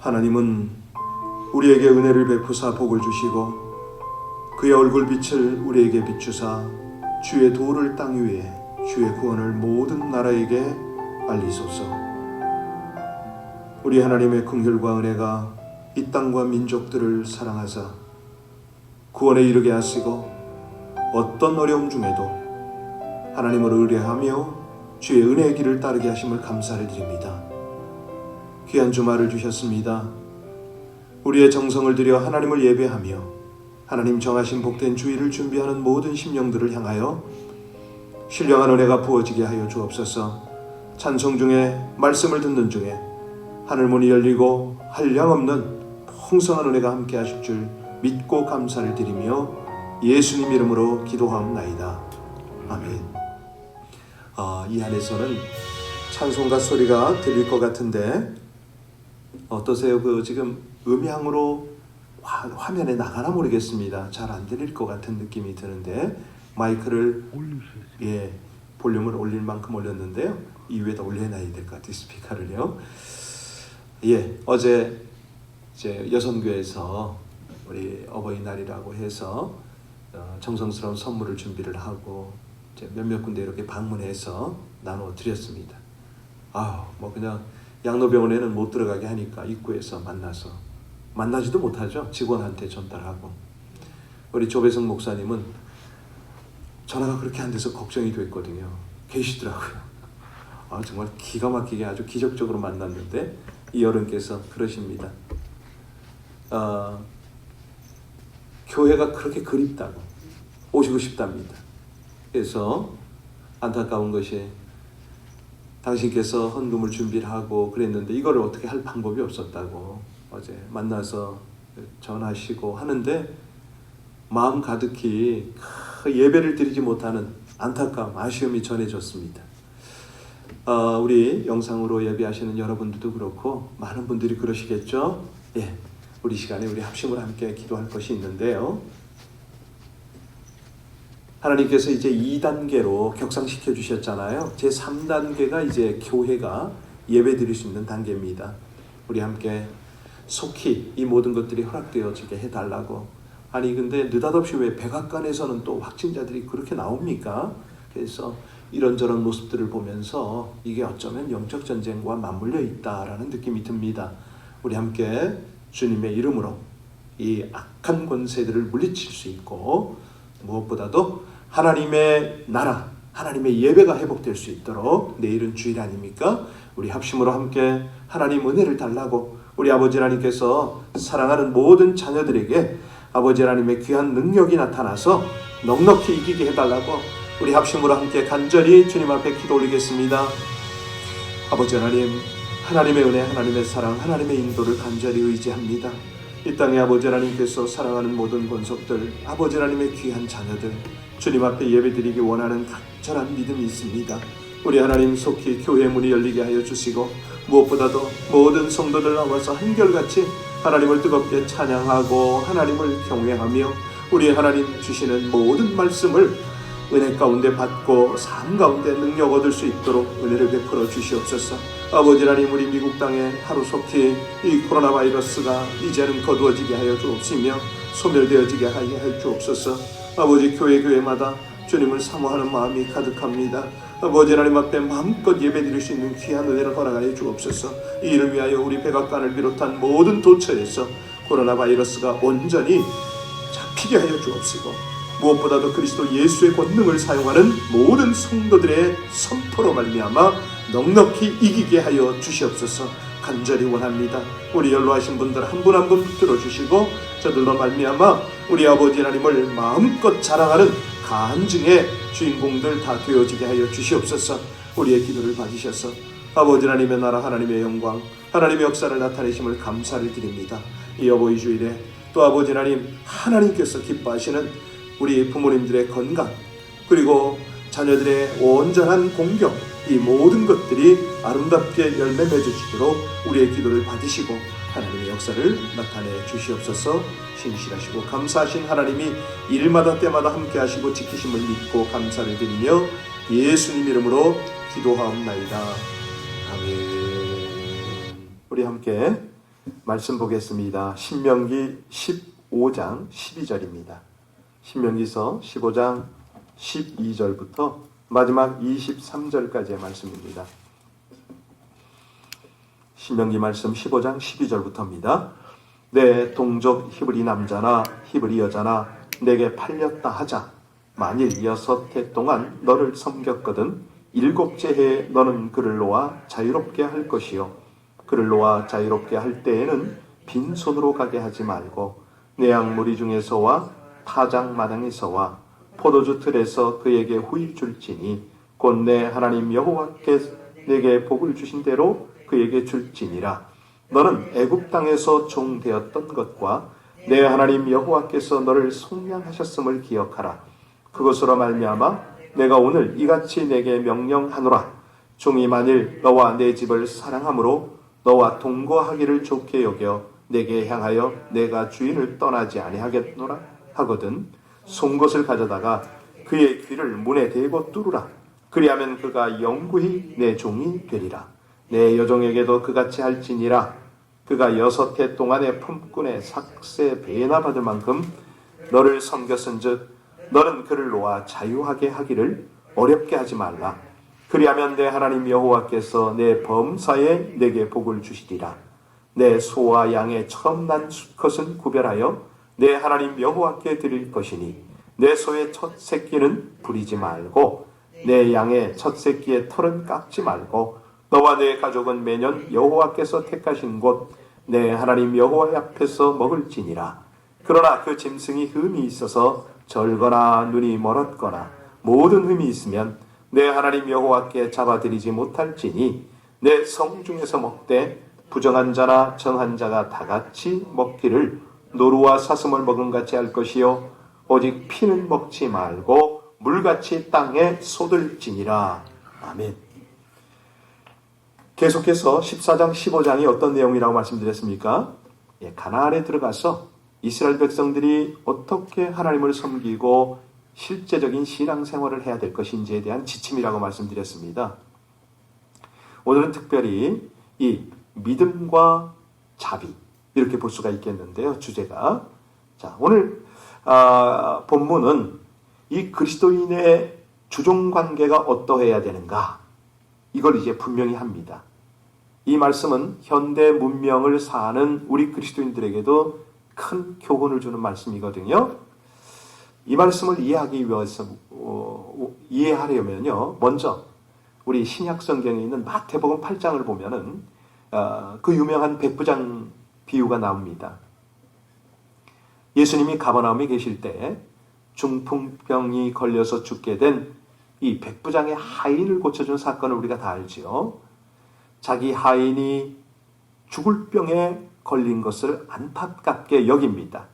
하나님은 우리에게 은혜를 베푸사 복을 주시고 그의 얼굴빛을 우리에게 비추사 주의 도를 땅 위에 주의 구원을 모든 나라에게 알리소서. 우리 하나님의 긍휼과 은혜가 이 땅과 민족들을 사랑하사 구원에 이르게 하시고 어떤 어려움 중에도 하나님을 의뢰하며 주의 은혜의 길을 따르게 하심을 감사를 드립니다. 귀한 주말을 주셨습니다. 우리의 정성을 들여 하나님을 예배하며 하나님 정하신 복된 주일을 준비하는 모든 심령들을 향하여 신령한 은혜가 부어지게 하여 주옵소서. 찬송 중에 말씀을 듣는 중에 하늘문이 열리고 한량없는 풍성한 은혜가 함께 하실 줄 믿고 감사를 드리며 예수님 이름으로 기도하옵나이다. 아멘. 이 안에서는 찬송가 소리가 들릴 것 같은데 어떠세요? 지금 음향으로 화면에 나가나 모르겠습니다. 잘 안 들릴 것 같은 느낌이 드는데 마이크를 볼륨을 올릴 만큼 올렸는데요. 이 위에다 올려놔야 될 것 같아요. 스피커를요. 어제 이제 여성교회에서 우리 어버이날이라고 해서 정성스러운 선물을 준비를 하고 이제 몇몇 군데 이렇게 방문해서 나눠 드렸습니다. 그냥 양로병원에는 못 들어가게 하니까 입구에서 만나지도 못하죠. 직원한테 전달하고. 우리 조배성 목사님은 전화가 그렇게 안 돼서 걱정이 됐거든요. 계시더라고요. 정말 기가 막히게 아주 기적적으로 만났는데 이 어른께서 그러십니다. 교회가 그렇게 그립다고 오시고 싶답니다. 그래서 안타까운 것이 당신께서 헌금을 준비를 하고 그랬는데 이거를 어떻게 할 방법이 없었다고 어제 만나서 전하시고 하는데 마음 가득히 예배를 드리지 못하는 안타까움, 아쉬움이 전해졌습니다. 우리 영상으로 예배하시는 여러분들도 그렇고 많은 분들이 그러시겠죠? 우리 시간에 우리 합심으로 함께 기도할 것이 있는데요. 하나님께서 이제 2단계로 격상시켜 주셨잖아요. 제 3단계가 이제 교회가 예배 드릴 수 있는 단계입니다. 우리 함께 속히 이 모든 것들이 허락되어지게 해달라고. 근데 느닷없이 왜 백악관에서는 또 확진자들이 그렇게 나옵니까? 그래서 이런저런 모습들을 보면서 이게 어쩌면 영적 전쟁과 맞물려 있다라는 느낌이 듭니다. 우리 함께 주님의 이름으로 이 악한 권세들을 물리칠 수 있고 무엇보다도 하나님의 나라, 하나님의 예배가 회복될 수 있도록 내일은 주일 아닙니까? 우리 합심으로 함께 하나님 은혜를 달라고 우리 아버지 하나님께서 사랑하는 모든 자녀들에게 아버지 하나님의 귀한 능력이 나타나서 넉넉히 이기게 해달라고 우리 합심으로 함께 간절히 주님 앞에 기도 올리겠습니다. 아버지 하나님, 하나님의 은혜, 하나님의 사랑, 하나님의 인도를 간절히 의지합니다. 이 땅에 아버지 하나님께서 사랑하는 모든 권속들, 아버지 하나님의 귀한 자녀들, 주님 앞에 예배드리기 원하는 간절한 믿음이 있습니다. 우리 하나님 속히 교회 문이 열리게 하여 주시고 무엇보다도 모든 성도들 나와서 한결같이 하나님을 뜨겁게 찬양하고 하나님을 경외하며 우리 하나님 주시는 모든 말씀을 은혜 가운데 받고 삶 가운데 능력 얻을 수 있도록 은혜를 베풀어 주시옵소서. 아버지 하나님, 우리 미국 땅에 하루속히 이 코로나 바이러스가 이제는 거두어지게 하여 주옵시며 소멸되어지게 하여 주옵소서. 아버지 교회마다 주님을 사모하는 마음이 가득합니다. 아버지 하나님 앞에 마음껏 예배드릴 수 있는 귀한 은혜를 허락하여 주옵소서. 이 일을 위하여 우리 백악관을 비롯한 모든 도처에서 코로나 바이러스가 온전히 잡히게 하여 주옵시고 무엇보다도 그리스도 예수의 권능을 사용하는 모든 성도들의 선포로 말미암아 넉넉히 이기게 하여 주시옵소서. 간절히 원합니다. 우리 연로하신 분들 한 분 한 분 붙들어 주시고 저들로 말미암아 우리 아버지 하나님을 마음껏 자랑하는 간증의 주인공들 다 되어지게 하여 주시옵소서. 우리의 기도를 받으셔서 아버지 하나님의 나라, 하나님의 영광, 하나님의 역사를 나타내심을 감사를 드립니다. 이 어버이 주일에 또 아버지 하나님께서 기뻐하시는 우리 부모님들의 건강, 그리고 자녀들의 온전한 공경, 이 모든 것들이 아름답게 열매 맺어지도록 우리의 기도를 받으시고 하나님의 역사를 나타내 주시옵소서. 신실하시고 감사하신 하나님이 일마다 때마다 함께 하시고 지키심을 믿고 감사를 드리며 예수님 이름으로 기도하옵나이다. 아멘. 우리 함께 말씀 보겠습니다. 신명기 15장 12절입니다. 신명기서 15장 12절부터 마지막 23절까지의 말씀입니다. 신명기 말씀 15장 12절부터입니다. 내 동족 히브리 남자나 히브리 여자나 내게 팔렸다 하자. 만일 6해 동안 너를 섬겼거든 7째 해에 너는 그를 놓아 자유롭게 할 것이요. 그를 놓아 자유롭게 할 때에는 빈손으로 가게 하지 말고 내 양무리 중에서와 타작 마당에서와 포도주 틀에서 그에게 후일 줄지니 곧 내 하나님 여호와께 내게 복을 주신 대로 그에게 줄지니라. 너는 애굽 땅에서 종 되었던 것과 내 하나님 여호와께서 너를 속량하셨음을 기억하라. 그것으로 말미암아 내가 오늘 이같이 내게 명령하노라. 종이 만일 너와 내 집을 사랑함으로 너와 동거하기를 좋게 여겨 내게 향하여 내가 주인을 떠나지 아니하겠노라 하거든 송곳을 가져다가 그의 귀를 문에 대고 뚫으라. 그리하면 그가 영구히 내 종이 되리라. 내 여종에게도 그같이 할지니라. 그가 6해 동안의 품꾼의 삭세 배나 받을 만큼 너를 섬겼은즉 너는 그를 놓아 자유하게 하기를 어렵게 하지 말라. 그리하면 내 하나님 여호와께서 내 범사에 내게 복을 주시리라. 내 소와 양의 처음 난 수컷은 구별하여 내 하나님 여호와께 드릴 것이니 내 소의 첫 새끼는 부리지 말고 내 양의 첫 새끼의 털은 깎지 말고 너와 내 가족은 매년 여호와께서 택하신 곳 내 하나님 여호와 앞에서 먹을지니라. 그러나 그 짐승이 흠이 있어서 절거나 눈이 멀었거나 모든 흠이 있으면 내 하나님 여호와께 잡아들이지 못할지니 내 성 중에서 먹되 부정한 자나 정한 자가 다 같이 먹기를 노루와 사슴을 먹은 같이 할 것이요 오직 피는 먹지 말고 물같이 땅에 쏟을지니라. 아멘. 계속해서 14장 15장이 어떤 내용이라고 말씀드렸습니까? 가나안에 들어가서 이스라엘 백성들이 어떻게 하나님을 섬기고 실제적인 신앙생활을 해야 될 것인지에 대한 지침이라고 말씀드렸습니다. 오늘은 특별히 이 믿음과 자비 이렇게 볼 수가 있겠는데요. 주제가 자 오늘 본문은 이 그리스도인의 주종관계가 어떠해야 되는가 이걸 이제 분명히 합니다. 이 말씀은 현대 문명을 사는 우리 그리스도인들에게도 큰 교훈을 주는 말씀이거든요. 이 말씀을 이해하기 위해서 이해하려면요, 먼저 우리 신약 성경에 있는 마태복음 8장을 보면은 그 유명한 백부장 비유가 나옵니다. 예수님이 가버나움에 계실 때 중풍병이 걸려서 죽게 된 이 백부장의 하인을 고쳐준 사건을 우리가 다 알지요. 자기 하인이 죽을 병에 걸린 것을 안타깝게 여깁니다.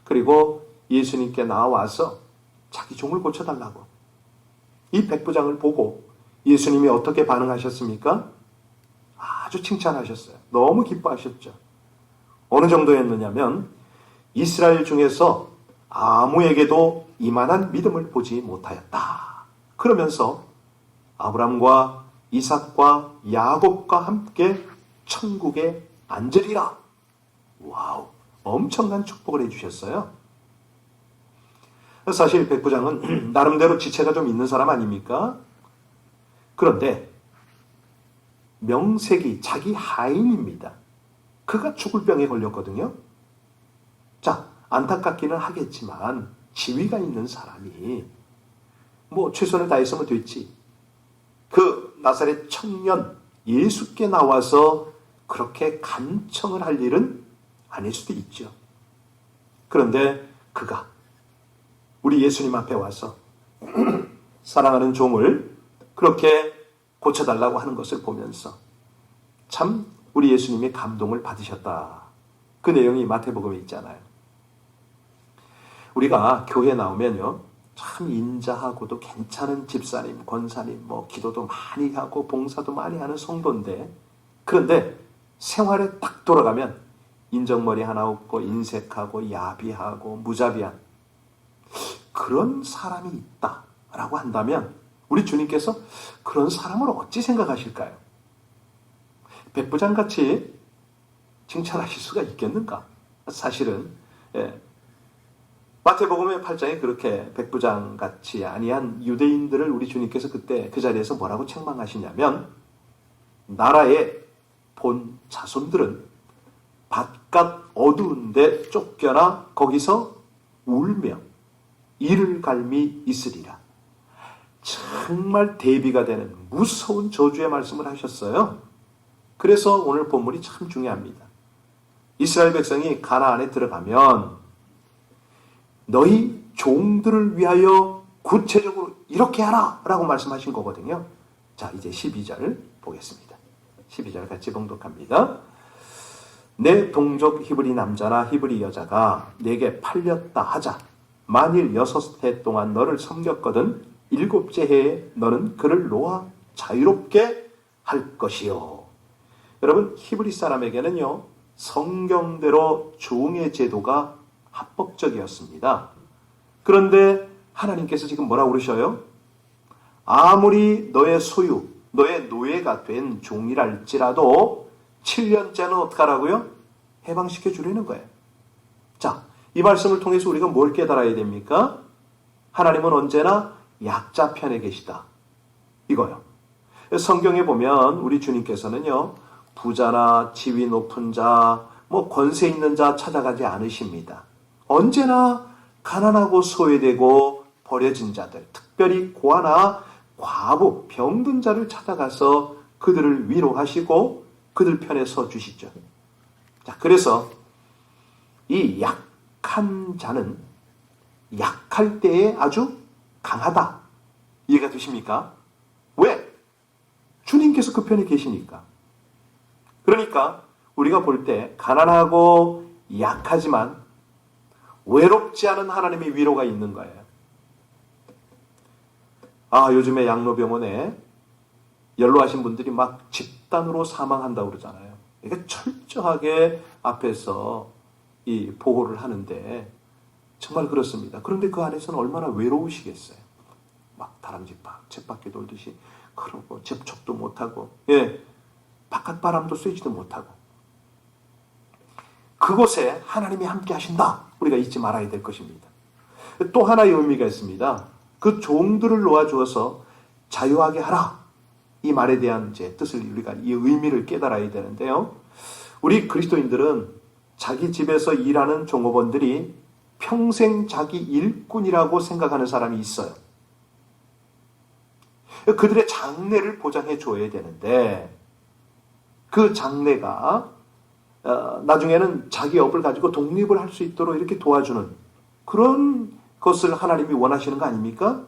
그리고 예수님께 나와서 자기 종을 고쳐달라고. 이 백부장을 보고 예수님이 어떻게 반응하셨습니까? 아주 칭찬하셨어요. 너무 기뻐하셨죠. 어느 정도였느냐면 이스라엘 중에서 아무에게도 이만한 믿음을 보지 못하였다. 그러면서 아브람과 이삭과 야곱과 함께 천국에 앉으리라. 와우, 엄청난 축복을 해주셨어요. 사실 백부장은 나름대로 지체가 좀 있는 사람 아닙니까? 그런데 명색이 자기 하인입니다. 그가 죽을 병에 걸렸거든요. 자, 안타깝기는 하겠지만 지위가 있는 사람이 최선을 다했으면 됐지. 그 나사렛 청년 예수께 나와서 그렇게 간청을 할 일은 아닐 수도 있죠. 그런데 그가 우리 예수님 앞에 와서 사랑하는 종을 그렇게 고쳐달라고 하는 것을 보면서 참 우리 예수님이 감동을 받으셨다. 그 내용이 마태복음에 있잖아요. 우리가 교회 나오면요, 참 인자하고도 괜찮은 집사님, 권사님, 기도도 많이 하고 봉사도 많이 하는 성도인데, 그런데 생활에 딱 돌아가면 인정머리 하나 없고 인색하고 야비하고 무자비한 그런 사람이 있다라고 한다면 우리 주님께서 그런 사람을 어찌 생각하실까요? 백부장같이 칭찬하실 수가 있겠는가? 사실은 마태복음의 8장에 그렇게 백부장같이 아니한 유대인들을 우리 주님께서 그때 그 자리에서 뭐라고 책망하시냐면, 나라의 본 자손들은 바깥 어두운 데 쫓겨나 거기서 울며 이를 갈미 있으리라. 정말 대비가 되는 무서운 저주의 말씀을 하셨어요. 그래서 오늘 본문이 참 중요합니다. 이스라엘 백성이 가나안에 들어가면 너희 종들을 위하여 구체적으로 이렇게 하라 라고 말씀하신 거거든요. 자, 이제 12절 보겠습니다. 12절 같이 봉독합니다. 내 동족 히브리 남자나 히브리 여자가 내게 팔렸다 하자. 만일 6해 동안 너를 섬겼거든 7째 해에 너는 그를 놓아 자유롭게 할 것이요. 여러분, 히브리 사람에게는요, 성경대로 종의 제도가 합법적이었습니다. 그런데 하나님께서 지금 뭐라고 그러셔요? 아무리 너의 소유, 너의 노예가 된 종이랄지라도 7년째는 어떻게 하라고요? 해방시켜 주려는 거예요. 자, 이 말씀을 통해서 우리가 뭘 깨달아야 됩니까? 하나님은 언제나 약자 편에 계시다. 이거요. 성경에 보면 우리 주님께서는요, 부자나 지위 높은 자, 권세 있는 자 찾아가지 않으십니다. 언제나 가난하고 소외되고 버려진 자들, 특별히 고아나 과부, 병든 자를 찾아가서 그들을 위로하시고 그들 편에 서 주시죠. 자, 그래서 이 약한 자는 약할 때에 아주 강하다. 이해가 되십니까? 왜? 주님께서 그 편에 계시니까. 그러니까 우리가 볼 때 가난하고 약하지만 외롭지 않은 하나님의 위로가 있는 거예요. 요즘에 양로병원에 연로하신 분들이 막 집단으로 사망한다고 그러잖아요. 그러니까 철저하게 앞에서 이 보호를 하는데 정말 그렇습니다. 그런데 그 안에서는 얼마나 외로우시겠어요. 막 다람쥐 쳇바퀴 돌듯이 그러고 접촉도 못하고, 바깥 바람도 쐬지도 못하고. 그곳에 하나님이 함께 하신다. 우리가 잊지 말아야 될 것입니다. 또 하나의 의미가 있습니다. 그 종들을 놓아주어서 자유하게 하라. 이 말에 대한 이제 뜻을 우리가 이 의미를 깨달아야 되는데요. 우리 그리스도인들은 자기 집에서 일하는 종업원들이 평생 자기 일꾼이라고 생각하는 사람이 있어요. 그들의 장래를 보장해 줘야 되는데 그 장래가 나중에는 자기 업을 가지고 독립을 할 수 있도록 이렇게 도와주는 그런 것을 하나님이 원하시는 거 아닙니까?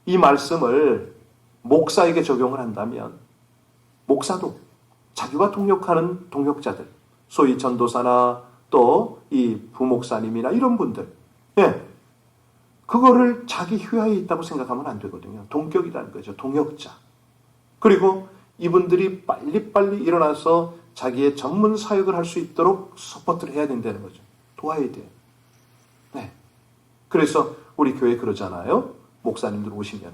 이 말씀을 목사에게 적용을 한다면 목사도 자기와 동역하는 동역자들, 소위 전도사나 또 이 부목사님이나 이런 분들, 그거를 자기 휘하에 있다고 생각하면 안 되거든요. 동격이라는 거죠. 동역자. 그리고 이분들이 빨리빨리 일어나서 자기의 전문 사역을 할 수 있도록 서포트를 해야 된다는 거죠. 도와야 돼요. 그래서 우리 교회 그러잖아요. 목사님들 오시면,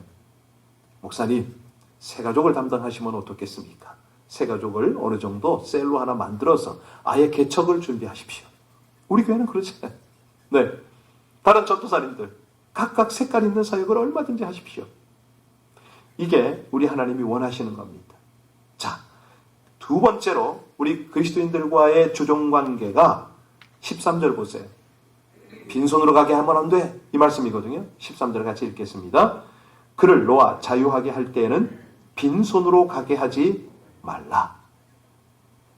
목사님, 새가족을 담당하시면 어떻겠습니까? 새가족을 어느 정도 셀로 하나 만들어서 아예 개척을 준비하십시오. 우리 교회는 그렇지. 다른 전도사님들 각각 색깔 있는 사역을 얼마든지 하십시오. 이게 우리 하나님이 원하시는 겁니다. 자, 두 번째로 우리 그리스도인들과의 주종관계가 13절 보세요. 빈손으로 가게 하면 안 돼. 이 말씀이거든요. 13절 같이 읽겠습니다. 그를 놓아 자유하게 할 때에는 빈손으로 가게 하지 말라.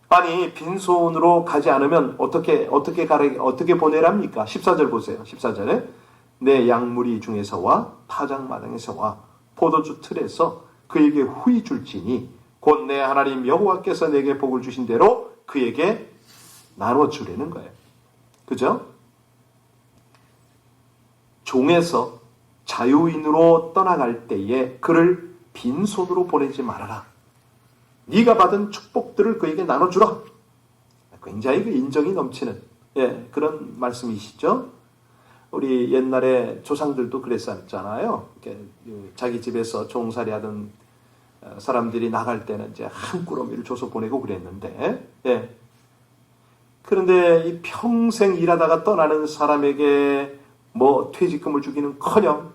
아니, 빈손으로 가지 않으면 어떻게 보내랍니까? 14절 보세요. 14절에 내 양무리 중에서와 파장마당에서와 포도주 틀에서 그에게 후히 줄지니 곧 내 하나님 여호와께서 내게 복을 주신 대로 그에게 나눠주려는 거예요. 그죠? 종에서 자유인으로 떠나갈 때에 그를 빈손으로 보내지 말아라. 네가 받은 축복들을 그에게 나눠주라. 굉장히 그 인정이 넘치는 그런 말씀이시죠. 우리 옛날에 조상들도 그랬었잖아요. 자기 집에서 종살이하던 사람들이 나갈 때는 이제 한 꾸러미를 줘서 보내고 그랬는데, 예. 그런데 이 평생 일하다가 떠나는 사람에게 뭐 퇴직금을 주기는커녕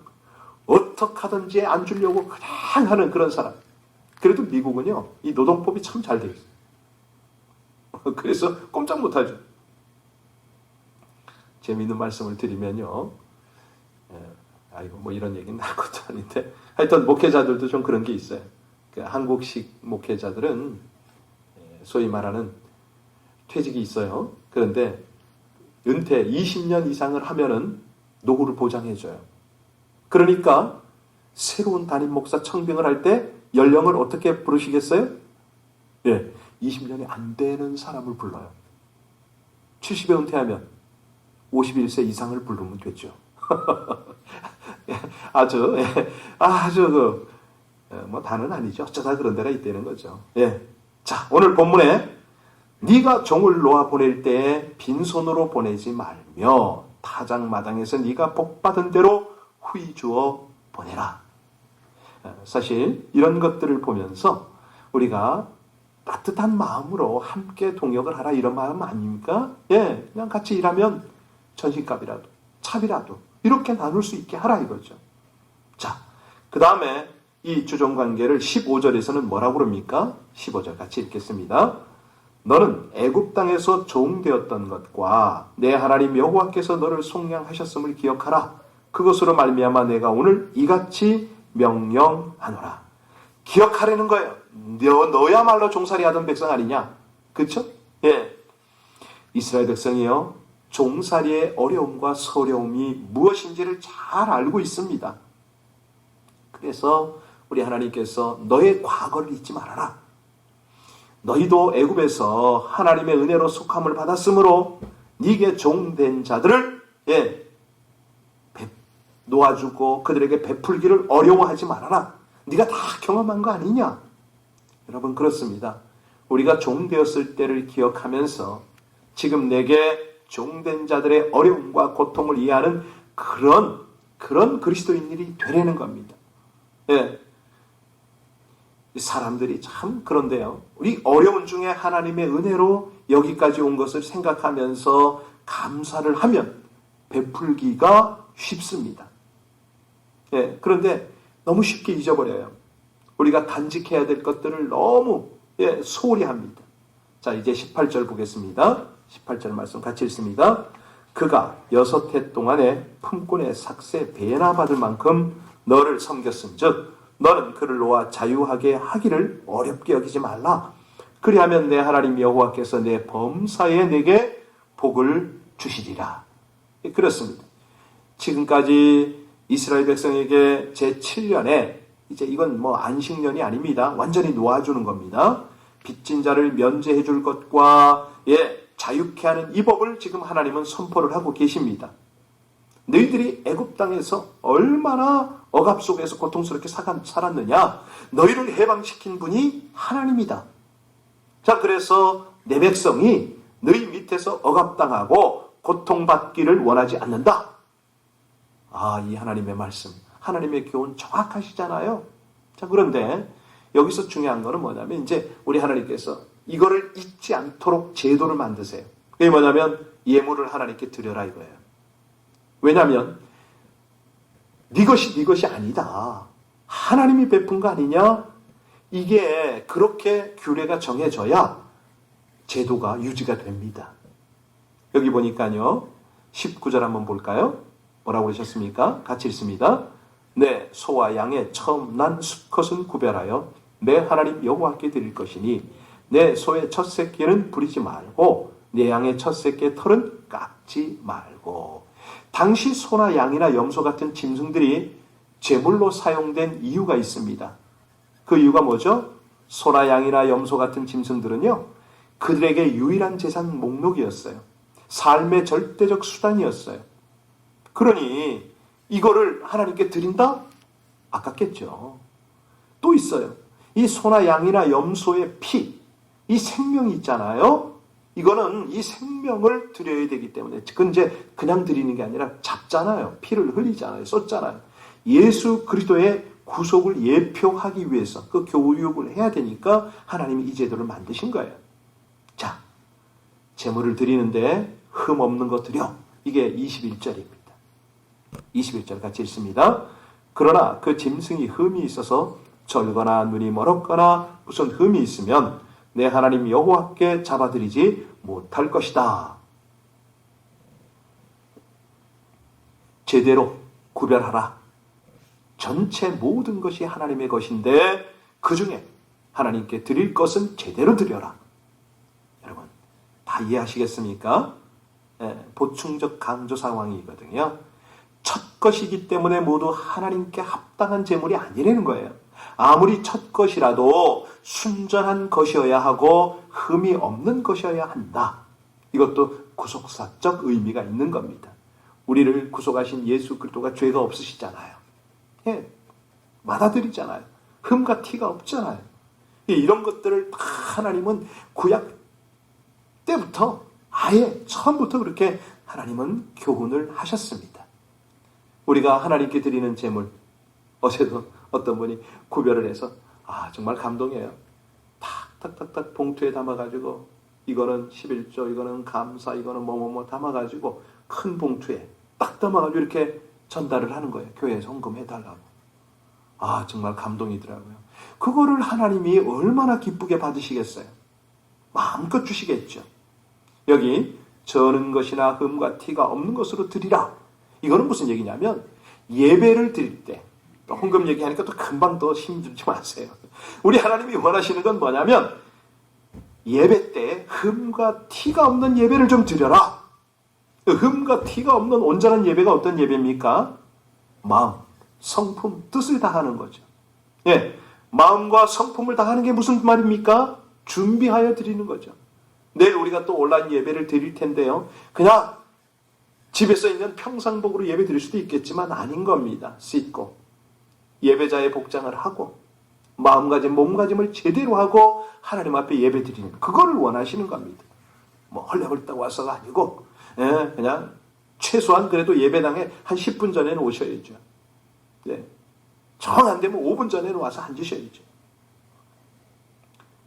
어떻게 하든지 안 주려고 그냥 하는 그런 사람. 그래도 미국은요, 이 노동법이 참 잘 돼 있어요. 그래서 꼼짝 못하죠. 재미있는 말씀을 드리면요, 아이고 뭐 이런 얘기는 할 것도 아닌데, 하여튼 목회자들도 좀 그런 게 있어요. 그 한국식 목회자들은 소위 말하는 퇴직이 있어요. 그런데 은퇴 20년 이상을 하면은 노후를 보장해줘요. 그러니까 새로운 담임 목사 청빙을 할 때 연령을 어떻게 부르시겠어요? 예, 20년이 안 되는 사람을 불러요. 70에 은퇴하면 51세 이상을 부르면 되죠. 아주 뭐 다는 아니죠. 어쩌다 그런 데가 있다는 거죠. 예. 자, 오늘 본문에 네가 종을 놓아 보낼 때에 빈손으로 보내지 말며 타작마당에서 네가 복받은 대로 후히 주어 보내라. 사실 이런 것들을 보면서 우리가 따뜻한 마음으로 함께 동역을 하라 이런 마음 아닙니까? 예, 그냥 같이 일하면 전신값이라도 차비라도 이렇게 나눌 수 있게 하라 이거죠. 자, 그 다음에 이 주종관계를 15절에서는 뭐라고 그럽니까? 15절 같이 읽겠습니다. 너는 애굽 땅에서 종되었던 것과 내 하나님 여호와께서 너를 속량하셨음을 기억하라. 그것으로 말미암아 내가 오늘 이같이 명령하노라. 기억하라는 거예요. 너야말로 종살이 하던 백성 아니냐? 그렇죠? 예. 이스라엘 백성이요, 종살이의 어려움과 서러움이 무엇인지를 잘 알고 있습니다. 그래서 우리 하나님께서 너의 과거를 잊지 말아라. 너희도 애굽에서 하나님의 은혜로 속함을 받았으므로 네게 종된 자들을 놓아주고 그들에게 베풀기를 어려워하지 말아라. 네가 다 경험한 거 아니냐? 여러분 그렇습니다. 우리가 종되었을 때를 기억하면서 지금 내게 종된 자들의 어려움과 고통을 이해하는 그런 그리스도인들이 되려는 겁니다. 예. 사람들이 참 그런데요. 우리 어려운 중에 하나님의 은혜로 여기까지 온 것을 생각하면서 감사를 하면 베풀기가 쉽습니다. 예. 그런데 너무 쉽게 잊어버려요. 우리가 간직해야 될 것들을 너무 소홀히 합니다. 자, 이제 18절 보겠습니다. 18절 말씀 같이 읽습니다. 그가 6해 동안에 품꾼의 삭새 배나 받을 만큼 너를 섬겼은즉 너는 그를 놓아 자유하게 하기를 어렵게 여기지 말라. 그리하면 내 하나님 여호와께서 내 범사에 내게 복을 주시리라. 그렇습니다. 지금까지 이스라엘 백성에게 제7년에 이제 이건 뭐 안식년이 아닙니다. 완전히 놓아주는 겁니다. 빚진 자를 면제해 줄 것과 자유케 하는 이 법을 지금 하나님은 선포를 하고 계십니다. 너희들이 애굽 땅에서 얼마나 억압 속에서 고통스럽게 살았느냐? 너희를 해방시킨 분이 하나님이다. 자, 그래서 내 백성이 너희 밑에서 억압당하고 고통받기를 원하지 않는다. 아, 이 하나님의 말씀, 하나님의 교훈 정확하시잖아요. 자, 그런데 여기서 중요한 거는 뭐냐면 이제 우리 하나님께서 이거를 잊지 않도록 제도를 만드세요. 그게 뭐냐면 예물을 하나님께 드려라 이거예요. 왜냐하면 네 것이 아니다. 하나님이 베푼 거 아니냐? 이게 그렇게 규례가 정해져야 제도가 유지가 됩니다. 여기 보니까요. 19절 한번 볼까요? 뭐라고 그러셨습니까? 같이 읽습니다. 내 소와 양의 처음 난 수컷은 구별하여 내 하나님 여호와께 드릴 것이니 내 소의 첫 새끼는 부리지 말고 내 양의 첫 새끼의 털은 깎지 말고. 당시 소나 양이나 염소 같은 짐승들이 제물로 사용된 이유가 있습니다. 그 이유가 뭐죠? 소나 양이나 염소 같은 짐승들은요, 그들에게 유일한 재산 목록이었어요. 삶의 절대적 수단이었어요. 그러니 이거를 하나님께 드린다? 아깝겠죠. 또 있어요. 이 소나 양이나 염소의 피, 이 생명이 있잖아요. 이거는 이 생명을 드려야 되기 때문에 그건 이제 그냥 드리는 게 아니라 잡잖아요. 피를 흘리잖아요. 쏟잖아요. 예수 그리스도의 구속을 예표하기 위해서 그 교육을 해야 되니까 하나님이 이 제도를 만드신 거예요. 자, 제물을 드리는데 흠 없는 것 드려. 이게 21절입니다. 21절 같이 읽습니다. 그러나 그 짐승이 흠이 있어서 절거나 눈이 멀었거나 무슨 흠이 있으면 내 하나님 여호와께 잡아드리지 못할 것이다. 제대로 구별하라. 전체 모든 것이 하나님의 것인데 그 중에 하나님께 드릴 것은 제대로 드려라. 여러분 다 이해하시겠습니까? 보충적 강조 상황이거든요. 첫 것이기 때문에 모두 하나님께 합당한 제물이 아니라는 거예요. 아무리 첫 것이라도 순전한 것이어야 하고 흠이 없는 것이어야 한다. 이것도 구속사적 의미가 있는 겁니다. 우리를 구속하신 예수 그리스도가 죄가 없으시잖아요. 예, 받아들이잖아요. 흠과 티가 없잖아요. 이런 것들을 다 하나님은 구약 때부터 아예 처음부터 그렇게 하나님은 교훈을 하셨습니다. 우리가 하나님께 드리는 제물, 어제도 어떤 분이 구별을 해서 정말 감동이에요. 탁탁탁탁 봉투에 담아가지고 이거는 11조, 이거는 감사, 이거는 뭐뭐뭐 담아가지고 큰 봉투에 딱 담아가지고 이렇게 전달을 하는 거예요. 교회에 헌금해달라고. 정말 감동이더라고요. 그거를 하나님이 얼마나 기쁘게 받으시겠어요. 마음껏 주시겠죠. 여기 저는 것이나 흠과 티가 없는 것으로 드리라. 이거는 무슨 얘기냐면 예배를 드릴 때 또 헌금 얘기하니까 또 금방 또 힘들지 마세요. 우리 하나님이 원하시는 건 뭐냐면 예배 때 흠과 티가 없는 예배를 좀 드려라. 흠과 티가 없는 온전한 예배가 어떤 예배입니까? 마음, 성품, 뜻을 다하는 거죠. 예, 마음과 성품을 다하는 게 무슨 말입니까? 준비하여 드리는 거죠. 내일 우리가 또 온라인 예배를 드릴 텐데요. 그냥 집에서 있는 평상복으로 예배 드릴 수도 있겠지만 아닌 겁니다. 씻고 예배자의 복장을 하고 마음가짐, 몸가짐을 제대로 하고 하나님 앞에 예배 드리는 그거를 원하시는 겁니다. 뭐 헐레벌떡 와서가 아니고 그냥 최소한 그래도 예배당에 한 10분 전에는 오셔야죠. 네. 정 안 되면 5분 전에는 와서 앉으셔야죠.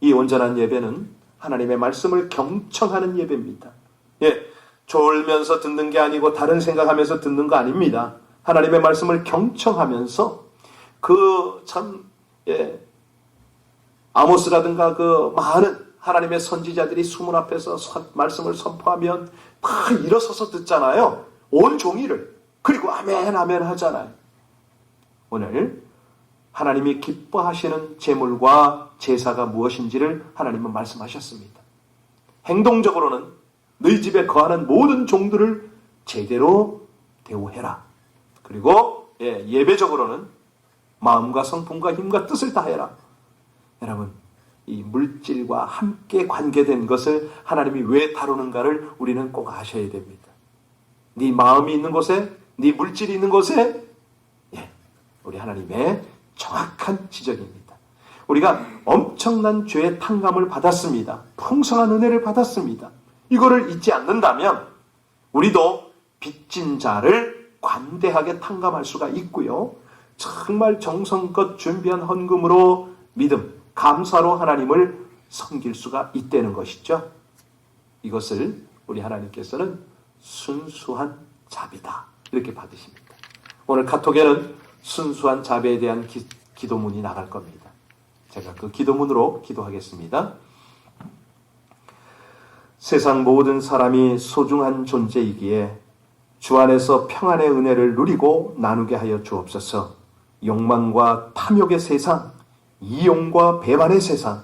이 온전한 예배는 하나님의 말씀을 경청하는 예배입니다. 예, 졸면서 듣는 게 아니고 다른 생각하면서 듣는 거 아닙니다. 하나님의 말씀을 경청하면서 아모스라든가 그 많은 하나님의 선지자들이 수문 앞에서 말씀을 선포하면 다 일어서서 듣잖아요. 온 종이를. 그리고 아멘 아멘 하잖아요. 오늘 하나님이 기뻐하시는 제물과 제사가 무엇인지를 하나님은 말씀하셨습니다. 행동적으로는 너희 집에 거하는 모든 종들을 제대로 대우해라. 그리고 예배적으로는 마음과 성품과 힘과 뜻을 다해라. 여러분, 이 물질과 함께 관계된 것을 하나님이 왜 다루는가를 우리는 꼭 아셔야 됩니다. 네 마음이 있는 곳에, 네 물질이 있는 곳에 우리 하나님의 정확한 지적입니다. 우리가 엄청난 죄의 탕감을 받았습니다. 풍성한 은혜를 받았습니다. 이거를 잊지 않는다면 우리도 빚진 자를 관대하게 탕감할 수가 있고요. 정말 정성껏 준비한 헌금으로 믿음, 감사로 하나님을 섬길 수가 있다는 것이죠. 이것을 우리 하나님께서는 순수한 자비다 이렇게 받으십니다. 오늘 카톡에는 순수한 자비에 대한 기도문이 나갈 겁니다. 제가 그 기도문으로 기도하겠습니다. 세상 모든 사람이 소중한 존재이기에 주 안에서 평안의 은혜를 누리고 나누게 하여 주옵소서. 욕망과 탐욕의 세상, 이용과 배반의 세상,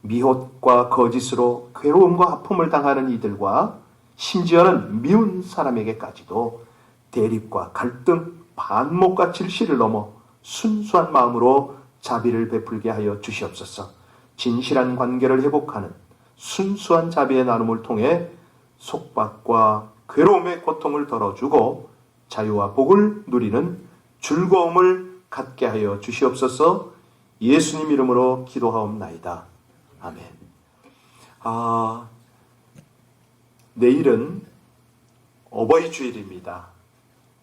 미혹과 거짓으로 괴로움과 아픔을 당하는 이들과 심지어는 미운 사람에게까지도 대립과 갈등, 반목과 질시를 넘어 순수한 마음으로 자비를 베풀게 하여 주시옵소서. 진실한 관계를 회복하는 순수한 자비의 나눔을 통해 속박과 괴로움의 고통을 덜어주고 자유와 복을 누리는 즐거움을 갖게 하여 주시옵소서. 예수님 이름으로 기도하옵나이다. 아멘. 내일은 어버이 주일입니다.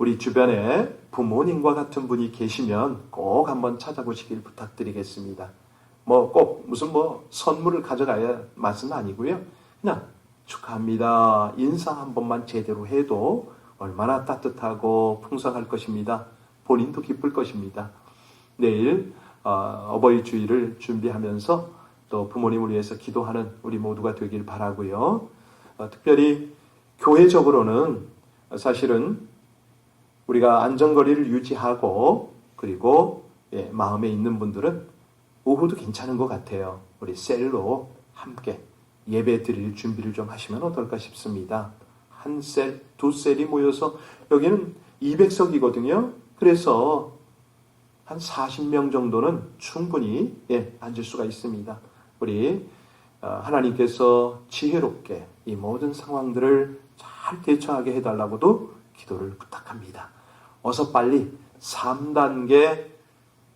우리 주변에 부모님과 같은 분이 계시면 꼭 한번 찾아보시길 부탁드리겠습니다. 꼭 무슨 선물을 가져가야 맛은 아니고요. 그냥 축하합니다. 인사 한 번만 제대로 해도 얼마나 따뜻하고 풍성할 것입니다. 본인도 기쁠 것입니다. 내일 어버이 주일을 준비하면서 또 부모님을 위해서 기도하는 우리 모두가 되길 바라고요. 특별히 교회적으로는 사실은 우리가 안전거리를 유지하고 그리고 마음에 있는 분들은 오후도 괜찮은 것 같아요. 우리 셀로 함께 예배 드릴 준비를 좀 하시면 어떨까 싶습니다. 한 셀, 두 셀이 모여서 여기는 200석이거든요. 그래서 한 40명 정도는 충분히 앉을 수가 있습니다. 우리 하나님께서 지혜롭게 이 모든 상황들을 잘 대처하게 해달라고도 기도를 부탁합니다. 어서 빨리 3단계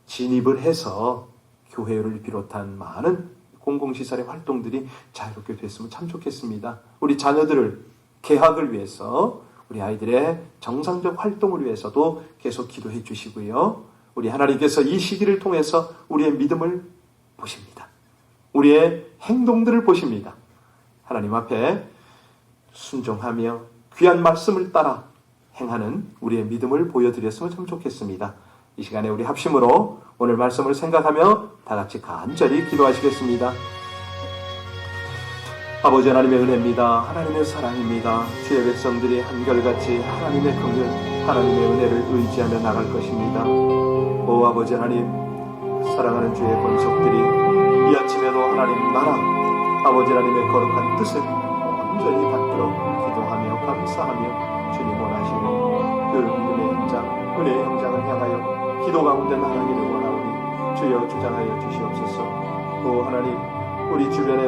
진입을 해서 교회를 비롯한 많은 공공시설의 활동들이 자유롭게 됐으면 참 좋겠습니다. 우리 자녀들을 개학을 위해서 우리 아이들의 정상적 활동을 위해서도 계속 기도해 주시고요. 우리 하나님께서 이 시기를 통해서 우리의 믿음을 보십니다. 우리의 행동들을 보십니다. 하나님 앞에 순종하며 귀한 말씀을 따라 행하는 우리의 믿음을 보여드렸으면 참 좋겠습니다. 이 시간에 우리 합심으로 오늘 말씀을 생각하며 다 같이 간절히 기도하시겠습니다. 아버지 하나님의 은혜입니다. 하나님의 사랑입니다. 주의 백성들이 한결같이 하나님의 긍휼, 하나님의 은혜를 의지하며 나갈 것입니다. 오 아버지 하나님, 사랑하는 주의 권속들이 이 아침에도 하나님 나라, 아버지 하나님의 거룩한 뜻을 온전히 받들어 기도하며 감사하며 주님 원하시는 그 믿음의 현장, 은혜의 현장을 향하여 기도 가운데 나가기를 원하오니 주여 주장하여 주시옵소서. 오 하나님, 우리 주변에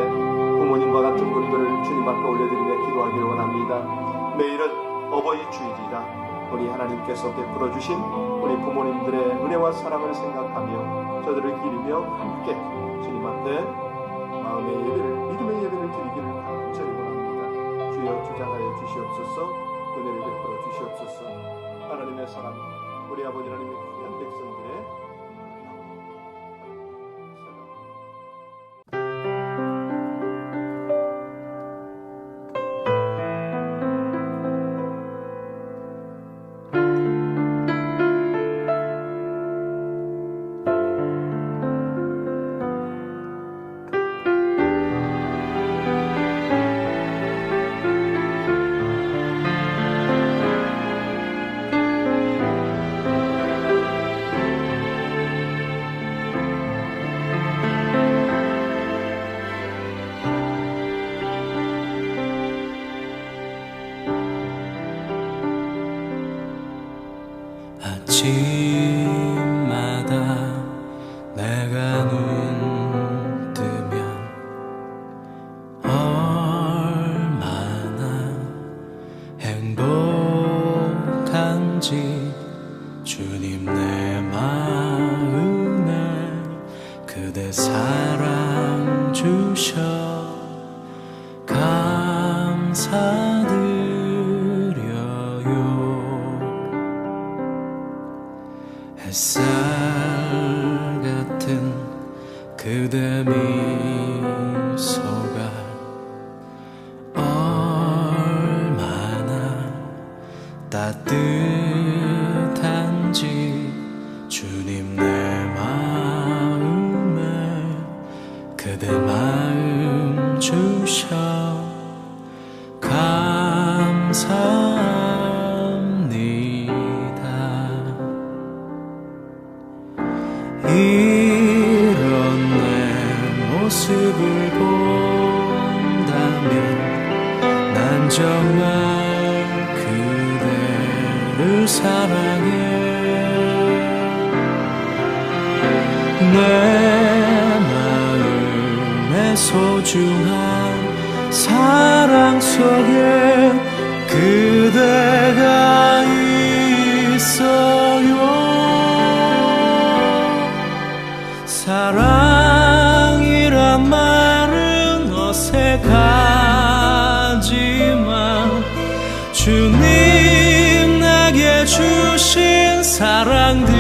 부모님과 같은 분들을 주님 앞에 올려드리며 기도하기를 원합니다. 내일은 어버이 주일이라 우리 하나님께서 베풀어 주신 우리 부모님들의 은혜와 사랑을 생각하며 저들을 기리며 함께 주님 앞에 마음의 예배를, 믿음의 예배를 드리기를 간절히 원합니다. 주여 주장하여 주시옵소서. 은혜를 베풀어 주시옵소서. 하나님의 사랑, 우리 아버지 하나님의 귀한 백성들의 아침마다 내가 눈 뜨면 얼마나 행복한지 주님 내 마음에 그대 사랑 주셔 감사드려요. 햇살 같은 그대 미소가 얼마나 따뜻한지 주님 내 마음에 그대 마음 주셔 감사합니다. 이런 내 모습을 본다면 난 정말 그대를 사랑해. 내 마음에 소중한 사랑 속에 그대가 있어요. 사랑이란 말은 어색하지만 주님 내게 주신 사랑 드려요.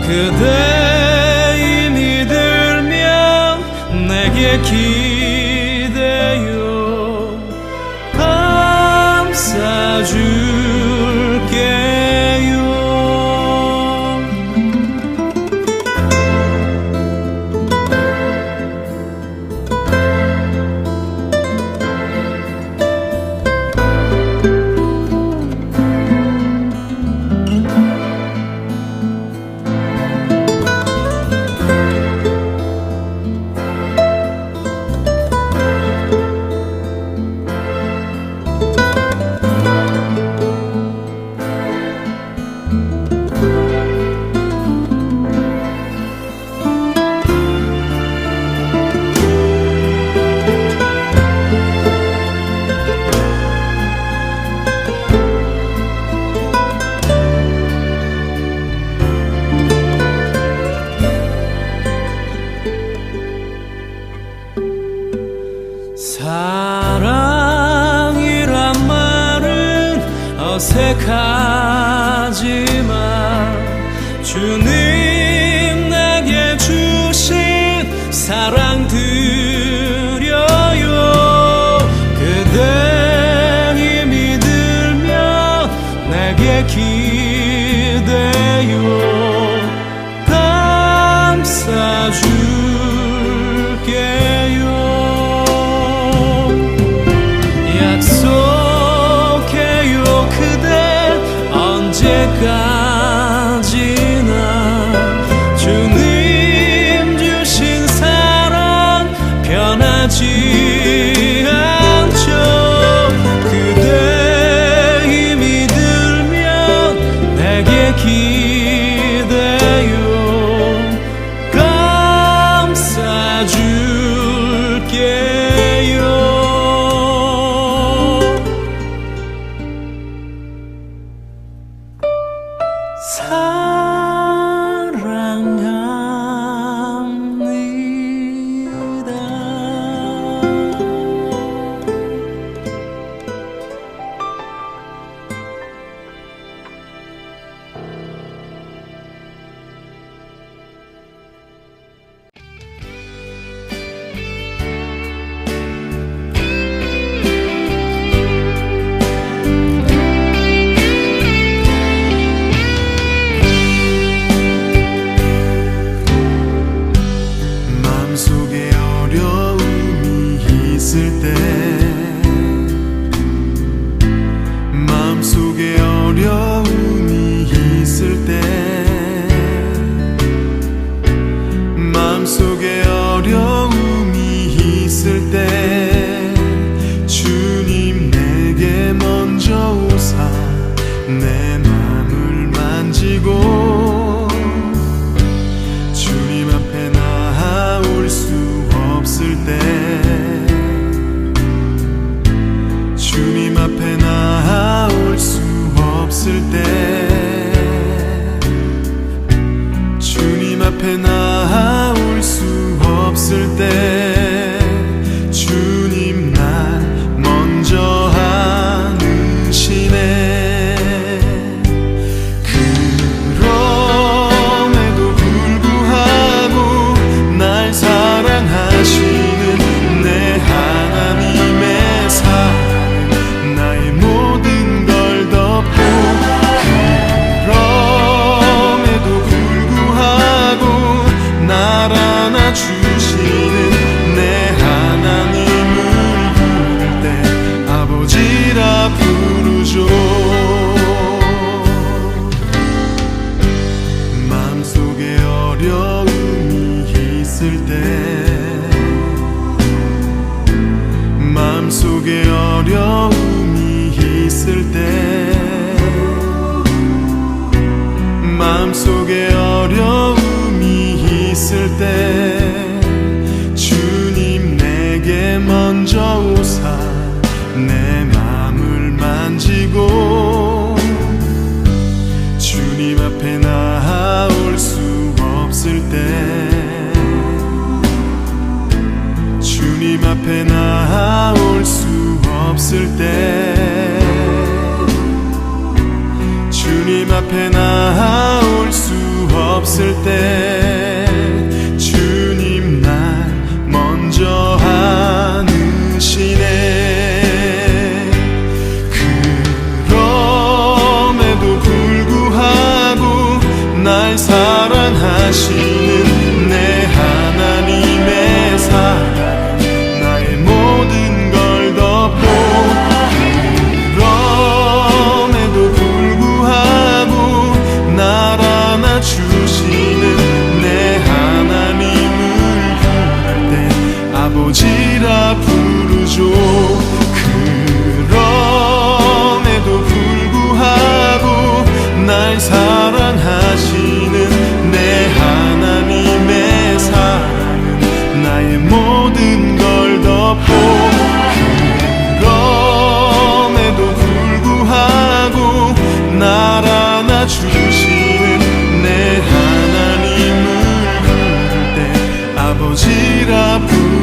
그대 힘이 들면 내게 기대요. 감싸줄게요. 사랑이란 말은 어색하지만 주님 내게 주신 사랑 드려요. 그대 힘이 들면 내게 기대요. 감싸줄게요. 약속해요. 그대 언제까지나 주님 주신 사랑 변하지 않죠. 그대 힘이 들면 내게 기대요. 감싸줄게요. 마음속에 어려움이 있을 때, 마음속에 어려움이 있을 때, 마음속에 어려움이 있을 때 주님 내게 먼저 오사 내 맘을 만지고 주님 앞에 나올 수 없을 때, 주님 앞에 나올 수 없을 때, 주님 앞에 나올 수 없을 때 주님 날 먼저 안으시네. 그럼에도 불구하고 날 사랑하시는 내 하나님의 사랑은 나의 모든 걸 덮고, 그럼에도 불구하고 날 안아주시는 내 하나님을 부를 때 아버지라 부르죠. 마음속에 어려움이 있을 때, 마음속에 어려움이 있을 때, 마음속에 어려움이 있을 때 주님 내게 먼저 오사 내 맘을 만지고 주님 앞에 나올 수 없을 때, 주님 앞에 나올 수 없을 때 주님 앞에 나올 수 없을 때 주님 날 먼저 안으시네. 그럼에도 불구하고 날 사랑하시는 내 하나님의 사랑 나의 모든 걸 덮고, 그럼에도 불구하고 날 안아주시는 내 하나님을 부를 때 아버지라 부르죠. 그럼에도 불구하고 날 사랑하시는 내 하나님의 사랑은 나의 모든 걸 덮고, 그럼에도 불구하고 날 안아주시는 내 하나님을 부를 때 아버지라 부르죠.